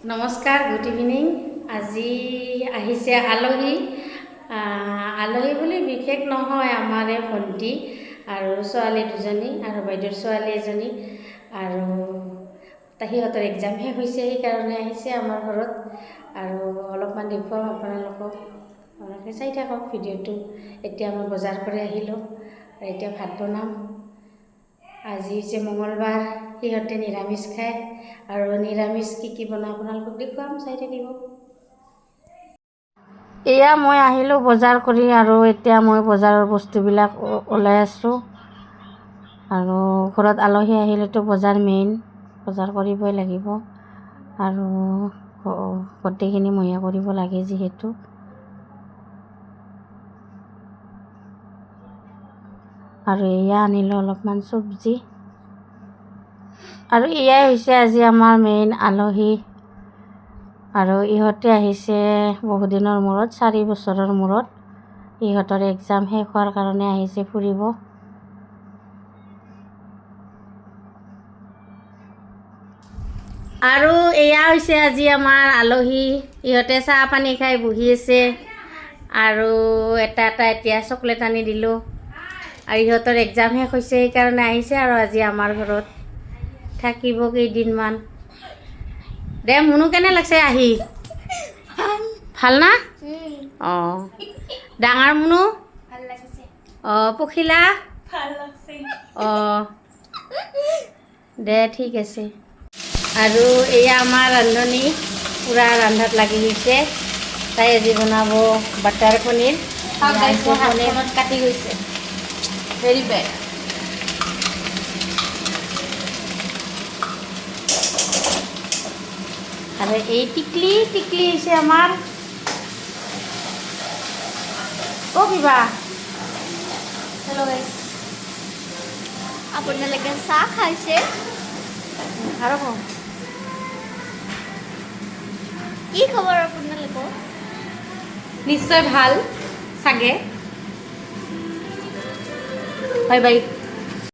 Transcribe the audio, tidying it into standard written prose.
নমস্কাৰ, good evening. আজি আহিছে আলহী। আলহী বুলি বিশেষ নহয়, আমাৰে ভণ্টি আৰু ছোৱালী দুজনী আৰু বাইদেউৰ ছোৱালী এজনী। আৰু সিহঁতৰ এক্সাম শেষ হৈছে, সেইকাৰণে আহিছে আমাৰ ঘৰত। আৰু অলপমান দেখুৱাম আপোনালোকক, আপোনালোকে চাই থাকক ভিডিঅ'টো। এতিয়া মই বজাৰ কৰি আহিলোঁ আৰু এতিয়া ভাত বনাম। আজি হৈছে মঙলবাৰ, সিহঁতে নিৰামিষ খায় আৰু নিৰামিষ কি বনাওঁ আপোনালোকক দেখুৱাম, চাই থাকিব। এয়া মই আহিলোঁ বজাৰ কৰি আৰু এতিয়া মই বজাৰৰ বস্তুবিলাক ওলাই আছোঁ। আৰু ঘৰত আলহী আহিলেতো বজাৰ মেইন, বজাৰ কৰিবই লাগিব আৰু গোটেইখিনি মহিয়া কৰিব লাগে যিহেতু। আৰু এয়া আনিলোঁ অলপমান চব্জি। আৰু এয়াই হৈছে আজি আমাৰ মেইন আলহী। আৰু ইহঁতে আহিছে বহুদিনৰ মূৰত, 4 বছৰৰ মূৰত। ইহঁতৰ এক্সাম শেষ হোৱাৰ কাৰণে আহিছে ফুৰিব। আৰু এয়া হৈছে আজি আমাৰ আলহী। ইহঁতে চাহ পানী খাই বহি আছে আৰু এটা এতিয়া চকলেট আনি দিলোঁ। আৰু ইহঁতৰ এক্সাম শেষ হৈছে, সেইকাৰণে আহিছে আৰু আজি আমাৰ ঘৰত থাকিব কেইদিনমান। দে মুনু, কেনে লাগছে আহি? ভাল না? অঁ। ডাঙৰ মুনু? অঁ। পখিলা? অঁ। দে ঠিক আছে। আৰু এয়া আমাৰ ৰান্ধনী পূৰা ৰন্ধাত লাগি গৈছে। তাই আজি বনাব বাটাৰ পনীৰ। কাটি গৈছে, ভেৰি বেড। আৰু এই টিকলি হৈছে আমাৰ। অ' কিবা হেল্ল' গাইছ, আপোনালোকে চাহ খাইছে? আৰু কওঁ কি খবৰ আপোনালোকৰ? নিশ্চয় ভাল চাগে। Bye bye.